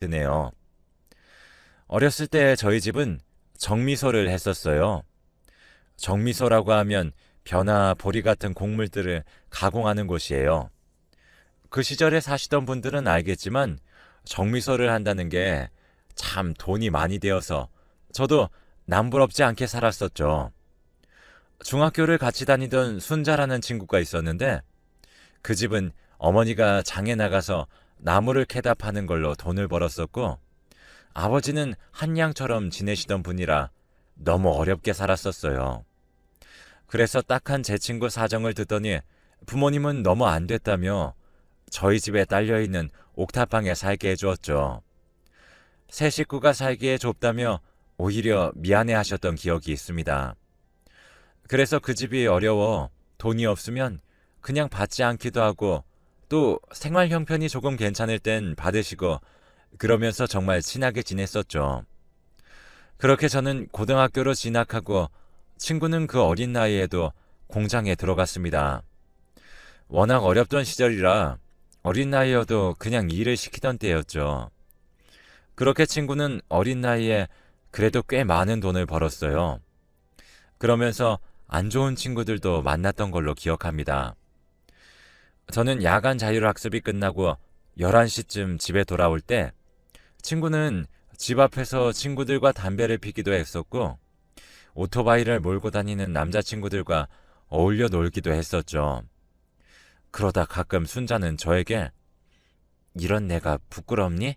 드네요. 어렸을 때 저희 집은 정미소를 했었어요. 정미소라고 하면 벼나 보리 같은 곡물들을 가공하는 곳이에요. 그 시절에 사시던 분들은 알겠지만 정미소를 한다는 게 참 돈이 많이 되어서 저도 남부럽지 않게 살았었죠. 중학교를 같이 다니던 순자라는 친구가 있었는데 그 집은 어머니가 장에 나가서 나무를 캐다 파는 걸로 돈을 벌었었고 아버지는 한양처럼 지내시던 분이라 너무 어렵게 살았었어요. 그래서 딱한 제 친구 사정을 듣더니 부모님은 너무 안 됐다며 저희 집에 딸려있는 옥탑방에 살게 해주었죠. 새 식구가 살기에 좁다며 오히려 미안해 하셨던 기억이 있습니다. 그래서 그 집이 어려워 돈이 없으면 그냥 받지 않기도 하고 또 생활 형편이 조금 괜찮을 땐 받으시고 그러면서 정말 친하게 지냈었죠. 그렇게 저는 고등학교로 진학하고 친구는 그 어린 나이에도 공장에 들어갔습니다. 워낙 어렵던 시절이라 어린 나이여도 그냥 일을 시키던 때였죠. 그렇게 친구는 어린 나이에 그래도 꽤 많은 돈을 벌었어요. 그러면서 안 좋은 친구들도 만났던 걸로 기억합니다. 저는 야간 자율학습이 끝나고 11시쯤 집에 돌아올 때 친구는 집 앞에서 친구들과 담배를 피기도 했었고 오토바이를 몰고 다니는 남자친구들과 어울려 놀기도 했었죠. 그러다 가끔 순자는 저에게 이런 내가 부끄럽니?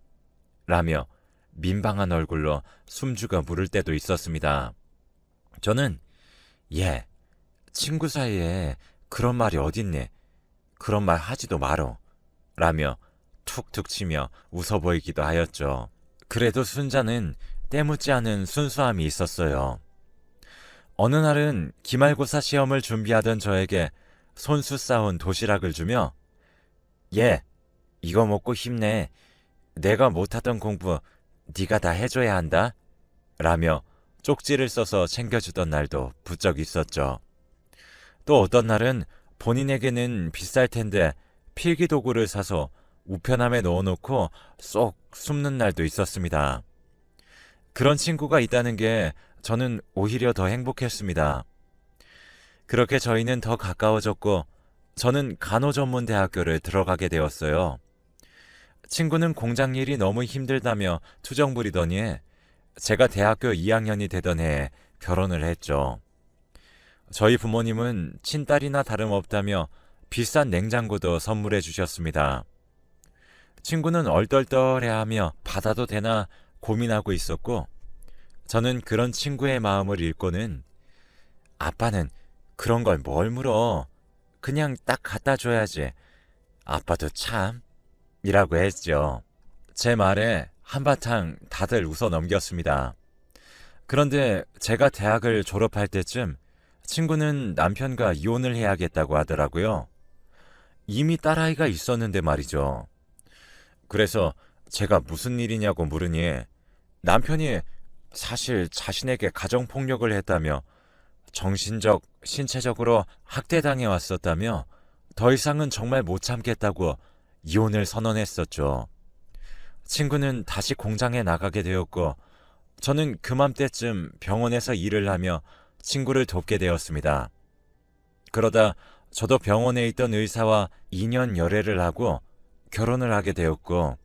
라며 민방한 얼굴로 숨죽여 물을 때도 있었습니다. 저는 예, 친구 사이에 그런 말이 어딨니? 그런 말 하지도 말어. 라며 툭툭 치며 웃어 보이기도 하였죠. 그래도 순자는 때묻지 않은 순수함이 있었어요. 어느 날은 기말고사 시험을 준비하던 저에게 손수 싸온 도시락을 주며 예, 이거 먹고 힘내. 내가 못하던 공부 네가 다 해줘야 한다. 라며 쪽지를 써서 챙겨주던 날도 부쩍 있었죠. 또 어떤 날은 본인에게는 비쌀 텐데 필기도구를 사서 우편함에 넣어놓고 쏙 숨는 날도 있었습니다. 그런 친구가 있다는 게 저는 오히려 더 행복했습니다. 그렇게 저희는 더 가까워졌고 저는 간호전문대학교를 들어가게 되었어요. 친구는 공장 일이 너무 힘들다며 투정 부리더니 제가 대학교 2학년이 되던 해에 결혼을 했죠. 저희 부모님은 친딸이나 다름없다며 비싼 냉장고도 선물해 주셨습니다. 친구는 얼떨떨해하며 받아도 되나 고민하고 있었고 저는 그런 친구의 마음을 읽고는 아빠는 그런 걸 뭘 물어. 그냥 딱 갖다 줘야지. 아빠도 참 이라고 했죠. 제 말에 한바탕 다들 웃어 넘겼습니다. 그런데 제가 대학을 졸업할 때쯤 친구는 남편과 이혼을 해야겠다고 하더라고요. 이미 딸아이가 있었는데 말이죠. 그래서 제가 무슨 일이냐고 물으니 남편이 사실 자신에게 가정폭력을 했다며 정신적, 신체적으로 학대당해 왔었다며 더 이상은 정말 못 참겠다고 이혼을 선언했었죠. 친구는 다시 공장에 나가게 되었고 저는 그맘때쯤 병원에서 일을 하며 친구를 돕게 되었습니다. 그러다 저도 병원에 있던 의사와 2년 열애를 하고 결혼을 하게 되었고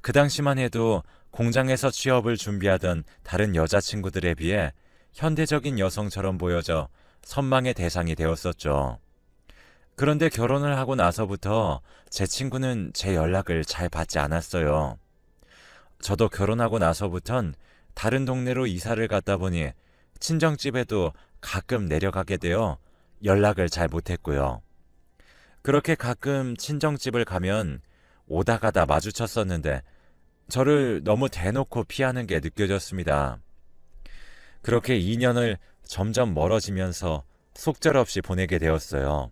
그 당시만 해도 공장에서 취업을 준비하던 다른 여자친구들에 비해 현대적인 여성처럼 보여져 선망의 대상이 되었었죠. 그런데 결혼을 하고 나서부터 제 친구는 제 연락을 잘 받지 않았어요. 저도 결혼하고 나서부턴 다른 동네로 이사를 갔다 보니 친정집에도 가끔 내려가게 되어 연락을 잘 못했고요. 그렇게 가끔 친정집을 가면 오다 가다 마주쳤었는데 저를 너무 대놓고 피하는 게 느껴졌습니다. 그렇게 2년을 점점 멀어지면서 속절없이 보내게 되었어요.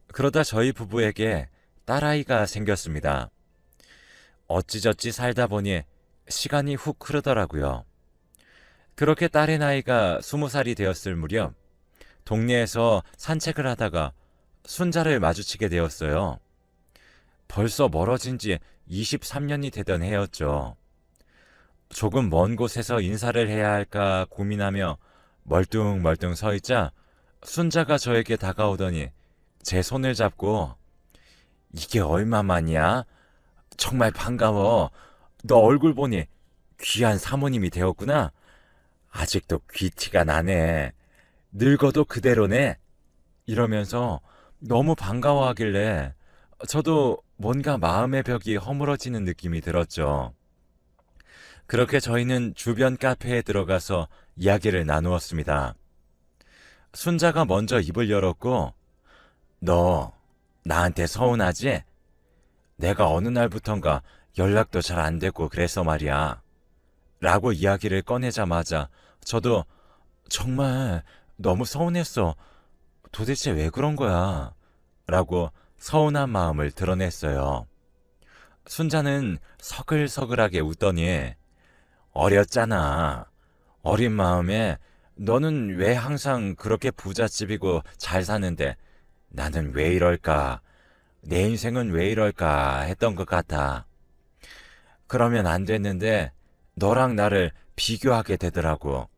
그러다 저희 부부에게 딸아이가 생겼습니다. 어찌저찌 살다 보니 시간이 훅 흐르더라고요. 그렇게 딸의 나이가 20살이 되었을 무렵 동네에서 산책을 하다가 순자를 마주치게 되었어요. 벌써 멀어진 지 23년이 되던 해였죠. 조금 먼 곳에서 인사를 해야 할까 고민하며 멀뚱멀뚱 서 있자 순자가 저에게 다가오더니 제 손을 잡고 이게 얼마만이야? 정말 반가워. 너 얼굴 보니 귀한 사모님이 되었구나. 아직도 귀티가 나네. 늙어도 그대로네. 이러면서 너무 반가워하길래 저도 뭔가 마음의 벽이 허물어지는 느낌이 들었죠. 그렇게 저희는 주변 카페에 들어가서 이야기를 나누었습니다. 순자가 먼저 입을 열었고, 너 나한테 서운하지? 내가 어느 날부턴가 연락도 잘 안 되고 그래서 말이야. 라고 이야기를 꺼내자마자 저도 정말 너무 서운했어. 도대체 왜 그런 거야? 라고 서운한 마음을 드러냈어요. 순자는 서글서글하게 웃더니 어렸잖아. 어린 마음에 너는 왜 항상 그렇게 부잣집이고 잘 사는데 나는 왜 이럴까? 내 인생은 왜 이럴까 했던 것 같아. 그러면 안 됐는데 너랑 나를 비교하게 되더라고.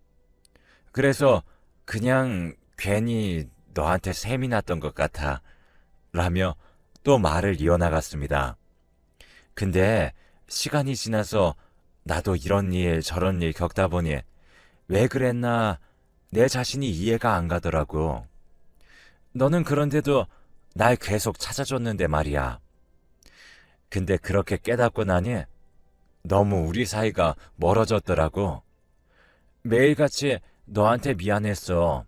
그래서 그냥 괜히 너한테 셈이 났던 것 같아. 라며 또 말을 이어나갔습니다. 근데 시간이 지나서 나도 이런 일 저런 일 겪다 보니 왜 그랬나 내 자신이 이해가 안 가더라고. 너는 그런데도 날 계속 찾아줬는데 말이야. 근데 그렇게 깨닫고 나니 너무 우리 사이가 멀어졌더라고. 매일같이 너한테 미안했어.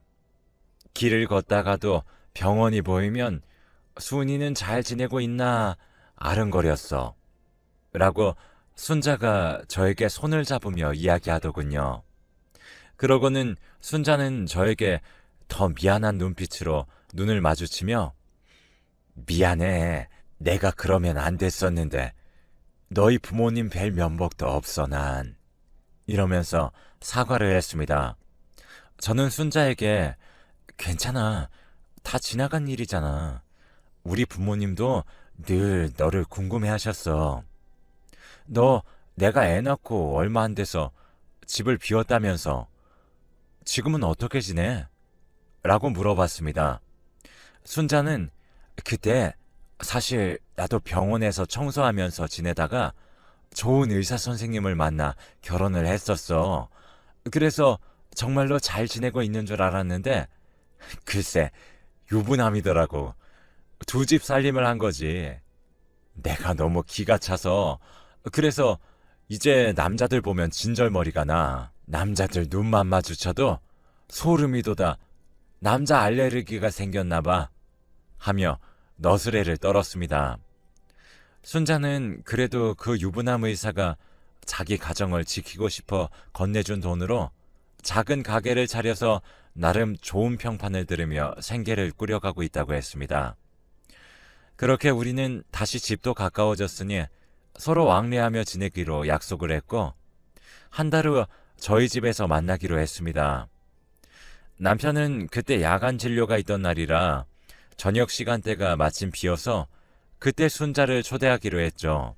길을 걷다가도 병원이 보이면 순이는 잘 지내고 있나 아른거렸어. 라고 순자가 저에게 손을 잡으며 이야기하더군요. 그러고는 순자는 저에게 더 미안한 눈빛으로 눈을 마주치며 미안해. 내가 그러면 안 됐었는데 너희 부모님 뵐 면목도 없어 난. 이러면서 사과를 했습니다. 저는 순자에게 괜찮아. 다 지나간 일이잖아. 우리 부모님도 늘 너를 궁금해하셨어. 너 내가 애 낳고 얼마 안 돼서 집을 비웠다면서 지금은 어떻게 지내? 라고 물어봤습니다. 순자는 그때 사실 나도 병원에서 청소하면서 지내다가 좋은 의사 선생님을 만나 결혼을 했었어. 그래서 정말로 잘 지내고 있는 줄 알았는데 글쎄 유부남이더라고. 두 집 살림을 한 거지. 내가 너무 기가 차서 그래서 이제 남자들 보면 진절머리가 나. 남자들 눈만 마주쳐도 소름이 돋아. 남자 알레르기가 생겼나 봐. 하며 너스레를 떨었습니다. 순자는 그래도 그 유부남 의사가 자기 가정을 지키고 싶어 건네준 돈으로 작은 가게를 차려서 나름 좋은 평판을 들으며 생계를 꾸려가고 있다고 했습니다. 그렇게 우리는 다시 집도 가까워졌으니 서로 왕래하며 지내기로 약속을 했고 한 달 후 저희 집에서 만나기로 했습니다. 남편은 그때 야간 진료가 있던 날이라 저녁 시간대가 마침 비어서 그때 순자를 초대하기로 했죠.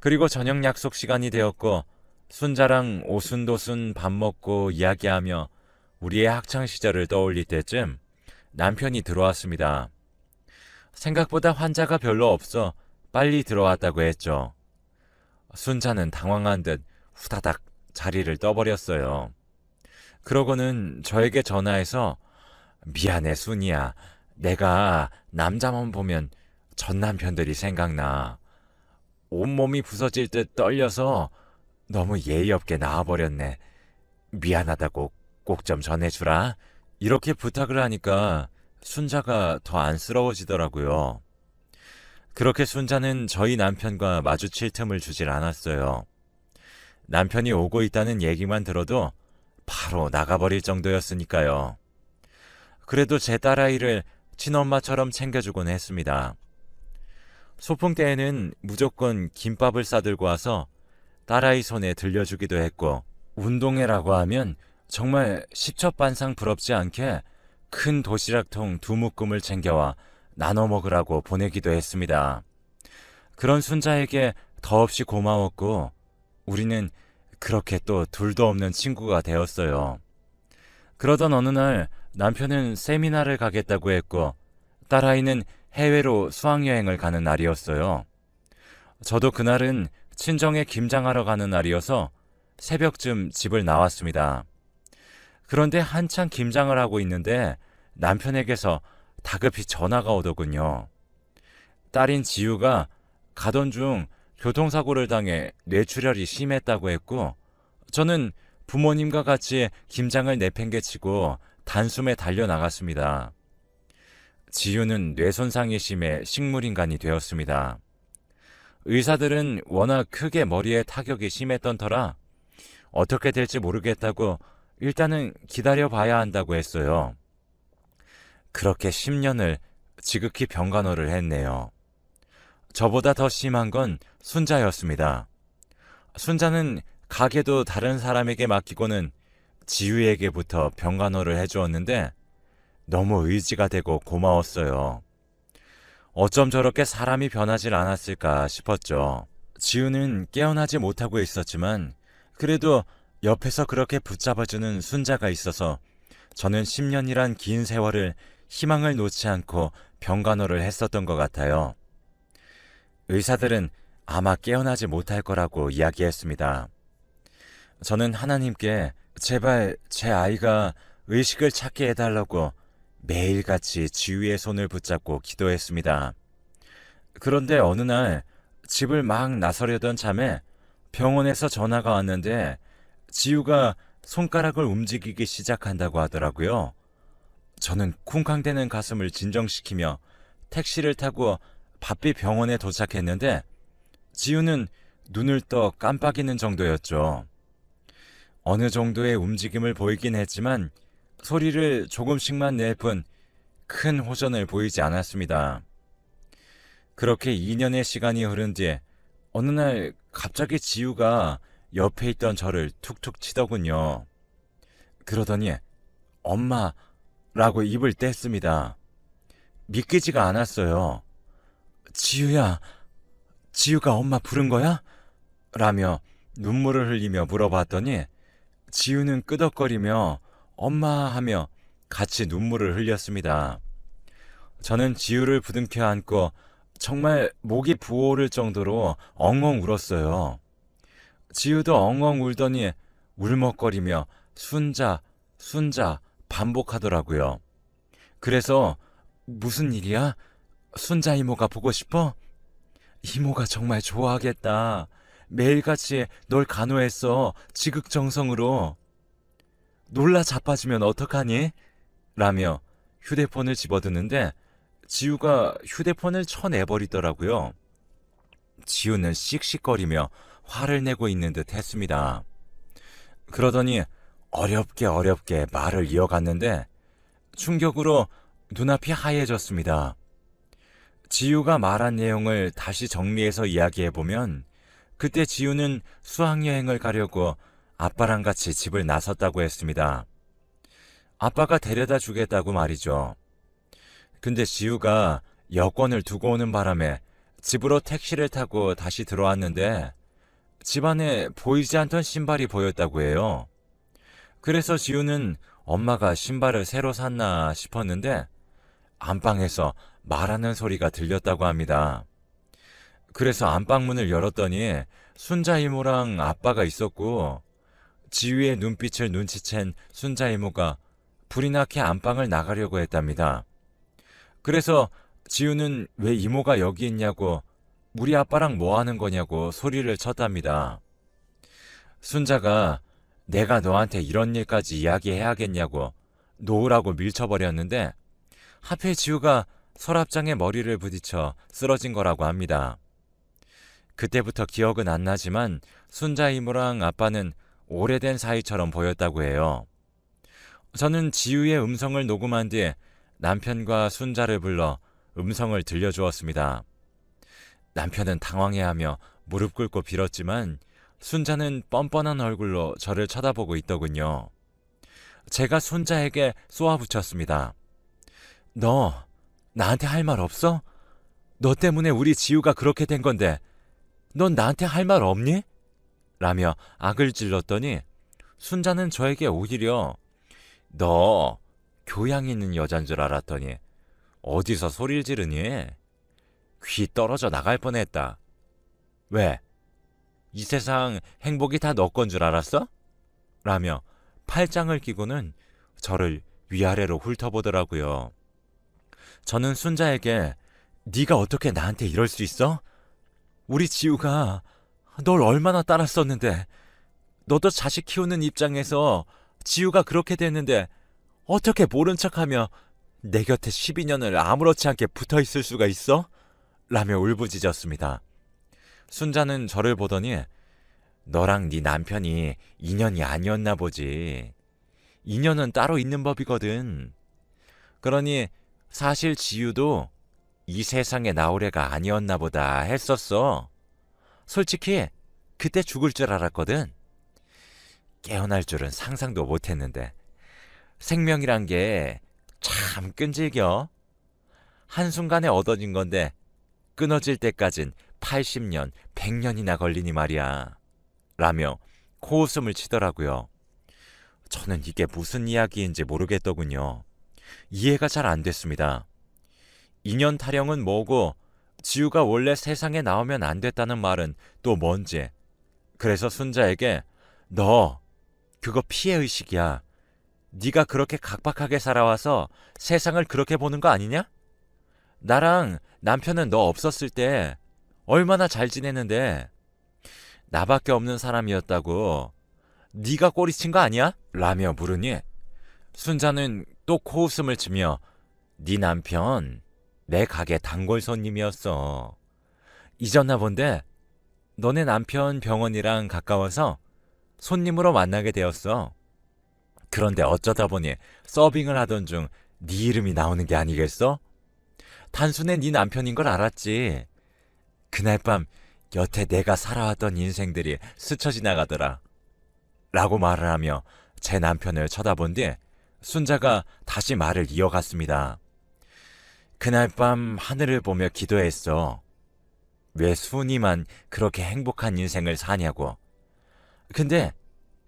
그리고 저녁 약속 시간이 되었고 순자랑 오순도순 밥 먹고 이야기하며 우리의 학창시절을 떠올릴 때쯤 남편이 들어왔습니다. 생각보다 환자가 별로 없어 빨리 들어왔다고 했죠. 순자는 당황한 듯 후다닥 자리를 떠버렸어요. 그러고는 저에게 전화해서 미안해 순이야. 내가 남자만 보면 전 남편들이 생각나. 온몸이 부서질 듯 떨려서 너무 예의 없게 나와버렸네. 미안하다고 꼭 좀 전해주라. 이렇게 부탁을 하니까 순자가 더 안쓰러워지더라고요. 그렇게 순자는 저희 남편과 마주칠 틈을 주질 않았어요. 남편이 오고 있다는 얘기만 들어도 바로 나가버릴 정도였으니까요. 그래도 제 딸아이를 친엄마처럼 챙겨주곤 했습니다. 소풍 때에는 무조건 김밥을 싸들고 와서 딸아이 손에 들려주기도 했고 운동회라고 하면 정말 십첩반상 부럽지 않게 큰 도시락통 2묶음을 챙겨와 나눠 먹으라고 보내기도 했습니다. 그런 순자에게 더없이 고마웠고 우리는 그렇게 또 둘도 없는 친구가 되었어요. 그러던 어느 날 남편은 세미나를 가겠다고 했고 딸아이는 해외로 수학여행을 가는 날이었어요. 저도 그날은 친정에 김장하러 가는 날이어서 새벽쯤 집을 나왔습니다. 그런데 한창 김장을 하고 있는데 남편에게서 다급히 전화가 오더군요. 딸인 지우가 가던 중 교통사고를 당해 뇌출혈이 심했다고 했고 저는 부모님과 같이 김장을 내팽개치고 단숨에 달려나갔습니다. 지우는 뇌손상이 심해 식물인간이 되었습니다. 의사들은 워낙 크게 머리에 타격이 심했던 터라 어떻게 될지 모르겠다고 일단은 기다려봐야 한다고 했어요. 그렇게 10년을 지극히 병간호를 했네요. 저보다 더 심한 건 순자였습니다. 순자는 가게도 다른 사람에게 맡기고는 지우에게부터 병간호를 해주었는데 너무 의지가 되고 고마웠어요. 어쩜 저렇게 사람이 변하질 않았을까 싶었죠. 지우는 깨어나지 못하고 있었지만 그래도 옆에서 그렇게 붙잡아주는 순자가 있어서 저는 10년이란 긴 세월을 희망을 놓지 않고 병간호를 했었던 것 같아요. 의사들은 아마 깨어나지 못할 거라고 이야기했습니다. 저는 하나님께 제발 제 아이가 의식을 찾게 해달라고 매일같이 지우의 손을 붙잡고 기도했습니다. 그런데 어느 날 집을 막 나서려던 참에 병원에서 전화가 왔는데 지우가 손가락을 움직이기 시작한다고 하더라고요. 저는 쿵쾅대는 가슴을 진정시키며 택시를 타고 바삐 병원에 도착했는데 지우는 눈을 떠 깜빡이는 정도였죠. 어느 정도의 움직임을 보이긴 했지만 소리를 조금씩만 낼 뿐 큰 호전을 보이지 않았습니다. 그렇게 2년의 시간이 흐른 뒤에 어느 날 갑자기 지우가 옆에 있던 저를 툭툭 치더군요. 그러더니 엄마라고 입을 뗐습니다. 믿기지가 않았어요. 지우야, 지우가 엄마 부른 거야? 라며 눈물을 흘리며 물어봤더니 지우는 끄덕거리며 엄마 하며 같이 눈물을 흘렸습니다. 저는 지우를 부둥켜 안고 정말 목이 부어오를 정도로 엉엉 울었어요. 지우도 엉엉 울더니 울먹거리며 순자, 순자 반복하더라고요. 그래서 무슨 일이야? 순자 이모가 보고 싶어? 이모가 정말 좋아하겠다. 매일같이 널 간호했어. 지극정성으로. 놀라 자빠지면 어떡하니? 라며 휴대폰을 집어드는데 지우가 휴대폰을 쳐내버리더라고요. 지우는 씩씩거리며 화를 내고 있는 듯 했습니다. 그러더니 어렵게 말을 이어갔는데 충격으로 눈앞이 하얘졌습니다. 지우가 말한 내용을 다시 정리해서 이야기해보면 그때 지우는 수학여행을 가려고 아빠랑 같이 집을 나섰다고 했습니다. 아빠가 데려다 주겠다고 말이죠. 근데 지우가 여권을 두고 오는 바람에 집으로 택시를 타고 다시 들어왔는데 집 안에 보이지 않던 신발이 보였다고 해요. 그래서 지우는 엄마가 신발을 새로 샀나 싶었는데 안방에서 말하는 소리가 들렸다고 합니다. 그래서 안방문을 열었더니 순자 이모랑 아빠가 있었고 지우의 눈빛을 눈치챈 순자 이모가 불이 나게 안방을 나가려고 했답니다. 그래서 지우는 왜 이모가 여기 있냐고 우리 아빠랑 뭐 하는 거냐고 소리를 쳤답니다. 순자가 내가 너한테 이런 일까지 이야기해야겠냐고 놓으라고 밀쳐버렸는데 하필 지우가 서랍장에 머리를 부딪혀 쓰러진 거라고 합니다. 그때부터 기억은 안 나지만 순자 이모랑 아빠는 오래된 사이처럼 보였다고 해요. 저는 지우의 음성을 녹음한 뒤에 남편과 순자를 불러 음성을 들려주었습니다. 남편은 당황해하며 무릎 꿇고 빌었지만 순자는 뻔뻔한 얼굴로 저를 쳐다보고 있더군요. 제가 순자에게 쏘아붙였습니다. 너 나한테 할 말 없어? 너 때문에 우리 지우가 그렇게 된 건데 넌 나한테 할 말 없니? 라며 악을 질렀더니 순자는 저에게 오히려 너 교양 있는 여잔 줄 알았더니 어디서 소리를 지르니? 귀 떨어져 나갈 뻔했다. 왜? 이 세상 행복이 다 너 건 줄 알았어? 라며 팔짱을 끼고는 저를 위아래로 훑어보더라고요. 저는 순자에게 네가 어떻게 나한테 이럴 수 있어? 우리 지우가 널 얼마나 따랐었는데 너도 자식 키우는 입장에서 지우가 그렇게 됐는데 어떻게 모른 척하며 내 곁에 12년을 아무렇지 않게 붙어있을 수가 있어? 라며 울부짖었습니다. 순자는 저를 보더니 너랑 네 남편이 인연이 아니었나 보지. 인연은 따로 있는 법이거든. 그러니 사실 지우도 이 세상에 나올 애가 아니었나 보다 했었어. 솔직히 그때 죽을 줄 알았거든. 깨어날 줄은 상상도 못했는데 생명이란 게 참 끈질겨. 한순간에 얻어진 건데 끊어질 때까진 80년, 100년이나 걸리니 말이야. 라며 코웃음을 치더라고요. 저는 이게 무슨 이야기인지 모르겠더군요. 이해가 잘 안 됐습니다. 인연 타령은 뭐고 지우가 원래 세상에 나오면 안 됐다는 말은 또 뭔지. 그래서 순자에게 너 그거 피해의식이야. 네가 그렇게 각박하게 살아와서 세상을 그렇게 보는 거 아니냐? 나랑 남편은 너 없었을 때 얼마나 잘 지내는데 나밖에 없는 사람이었다고 네가 꼬리친 거 아니야? 라며 물으니 순자는 또 코웃음을 치며 네 남편 내 가게 단골 손님이었어. 잊었나 본데 너네 남편 병원이랑 가까워서 손님으로 만나게 되었어. 그런데 어쩌다 보니 서빙을 하던 중 네 이름이 나오는 게 아니겠어? 단순히 네 남편인 걸 알았지. 그날 밤 여태 내가 살아왔던 인생들이 스쳐 지나가더라. 라고 말을 하며 제 남편을 쳐다본 뒤 순자가 다시 말을 이어갔습니다. 그날 밤 하늘을 보며 기도했어. 왜 순이만 그렇게 행복한 인생을 사냐고. 근데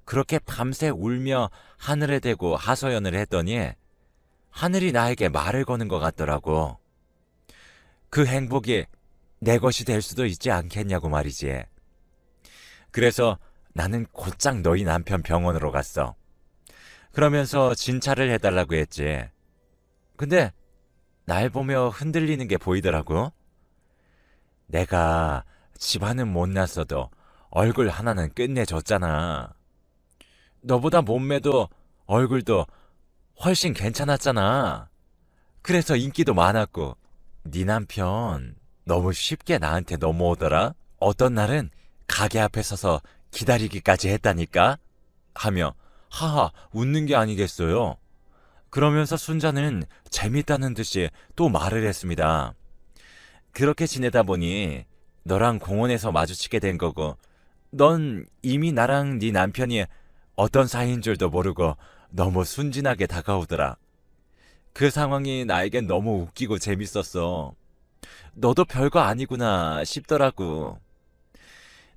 그렇게 밤새 울며 하늘에 대고 하소연을 했더니 하늘이 나에게 말을 거는 것 같더라고. 그 행복이 내 것이 될 수도 있지 않겠냐고 말이지. 그래서 나는 곧장 너희 남편 병원으로 갔어. 그러면서 진찰을 해달라고 했지. 근데 날 보며 흔들리는 게 보이더라고. 내가 집안은 못났어도 얼굴 하나는 끝내줬잖아. 너보다 몸매도 얼굴도 훨씬 괜찮았잖아. 그래서 인기도 많았고 네 남편 너무 쉽게 나한테 넘어오더라. 어떤 날은 가게 앞에 서서 기다리기까지 했다니까? 하며 하하 웃는 게 아니겠어요. 그러면서 순자는 재밌다는 듯이 또 말을 했습니다. 그렇게 지내다 보니 너랑 공원에서 마주치게 된 거고 넌 이미 나랑 네 남편이 어떤 사이인 줄도 모르고 너무 순진하게 다가오더라. 그 상황이 나에겐 너무 웃기고 재밌었어. 너도 별거 아니구나 싶더라고.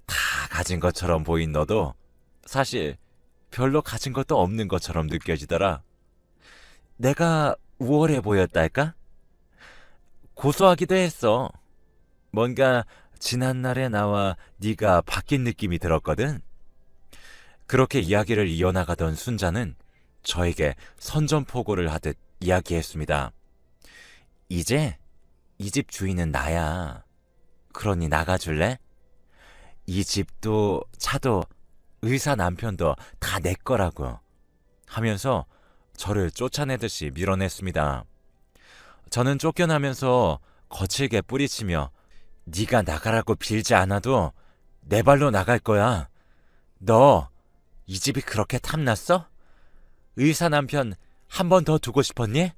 다 가진 것처럼 보인 너도 사실 별로 가진 것도 없는 것처럼 느껴지더라. 내가 우월해 보였달까? 고소하기도 했어. 뭔가 지난날의 나와 네가 바뀐 느낌이 들었거든. 그렇게 이야기를 이어나가던 순자는 저에게 선전포고를 하듯 이야기했습니다. 이제 이 집 주인은 나야. 그러니 나가줄래? 이 집도 차도 의사 남편도 다 내 거라고 하면서 저를 쫓아내듯이 밀어냈습니다. 저는 쫓겨나면서 거칠게 뿌리치며 네가 나가라고 빌지 않아도 내 발로 나갈 거야. 너 이 집이 그렇게 탐났어? 의사 남편 한 번 더 두고 싶었니?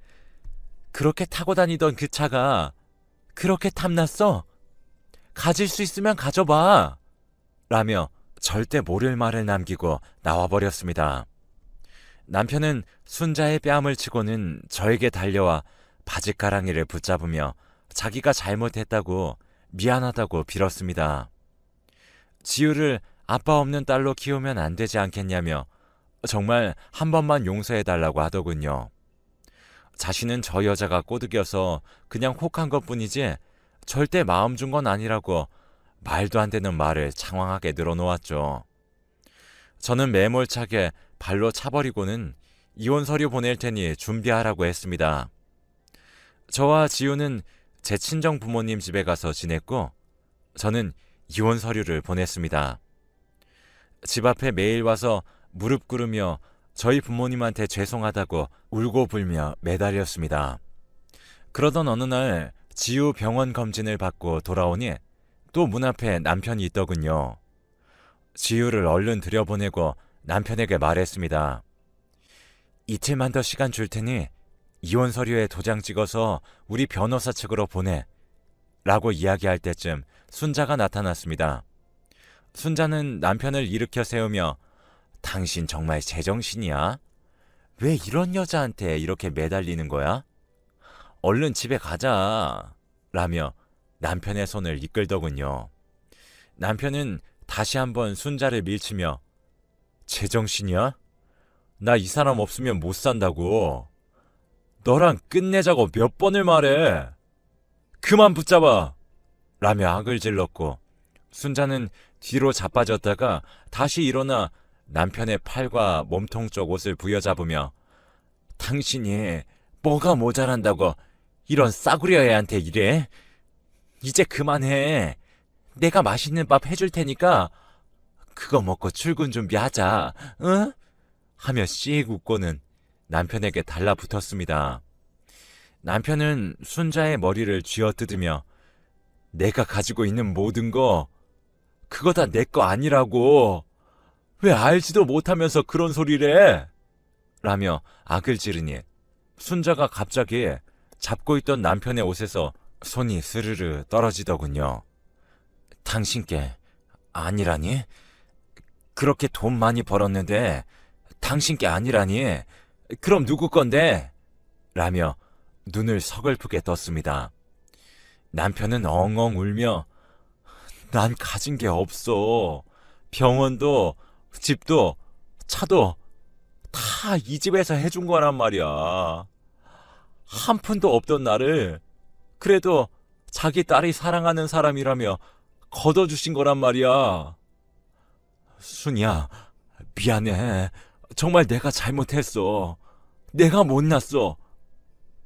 그렇게 타고 다니던 그 차가 그렇게 탐났어? 가질 수 있으면 가져봐. 라며 절대 모를 말을 남기고 나와버렸습니다. 남편은 순자의 뺨을 치고는 저에게 달려와 바짓가랑이를 붙잡으며 자기가 잘못했다고 미안하다고 빌었습니다. 지우를 아빠 없는 딸로 키우면 안 되지 않겠냐며 정말 한 번만 용서해달라고 하더군요. 자신은 저 여자가 꼬드겨서 그냥 혹한 것뿐이지 절대 마음 준 건 아니라고 말도 안 되는 말을 장황하게 늘어놓았죠. 저는 매몰차게 발로 차버리고는 이혼 서류 보낼 테니 준비하라고 했습니다. 저와 지우는 제 친정 부모님 집에 가서 지냈고 저는 이혼 서류를 보냈습니다. 집 앞에 매일 와서 무릎 꿇으며 저희 부모님한테 죄송하다고 울고 불며 매달렸습니다. 그러던 어느 날 지우 병원 검진을 받고 돌아오니 또 문 앞에 남편이 있더군요. 지우를 얼른 들여보내고 남편에게 말했습니다. 이틀만 더 시간 줄 테니 이혼 서류에 도장 찍어서 우리 변호사 측으로 보내 라고 이야기할 때쯤 순자가 나타났습니다. 순자는 남편을 일으켜 세우며 당신 정말 제정신이야? 왜 이런 여자한테 이렇게 매달리는 거야? 얼른 집에 가자 라며 남편의 손을 이끌더군요. 남편은 다시 한번 순자를 밀치며 제정신이야? 나 이 사람 없으면 못 산다고. 너랑 끝내자고 몇 번을 말해. 그만 붙잡아 라며 악을 질렀고 순자는 뒤로 자빠졌다가 다시 일어나 남편의 팔과 몸통 쪽 옷을 부여잡으며 당신이 뭐가 모자란다고 이런 싸구려 애한테 이래? 이제 그만해. 내가 맛있는 밥 해줄 테니까 그거 먹고 출근 준비하자. 응? 하며 씩 웃고는 남편에게 달라붙었습니다. 남편은 순자의 머리를 쥐어뜯으며 내가 가지고 있는 모든 거 그거 다 내 거 아니라고. 왜 알지도 못하면서 그런 소리를 해? 라며 악을 지르니 순자가 갑자기 잡고 있던 남편의 옷에서 손이 스르르 떨어지더군요. 당신께 아니라니? 그렇게 돈 많이 벌었는데 당신께 아니라니? 그럼 누구 건데? 라며 눈을 서글프게 떴습니다. 남편은 엉엉 울며 난 가진 게 없어. 병원도 집도 차도 다 이 집에서 해준 거란 말이야. 한 푼도 없던 나를 그래도 자기 딸이 사랑하는 사람이라며 걷어주신 거란 말이야. 순이야, 미안해. 정말 내가 잘못했어. 내가 못났어.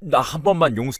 나 한 번만 용서...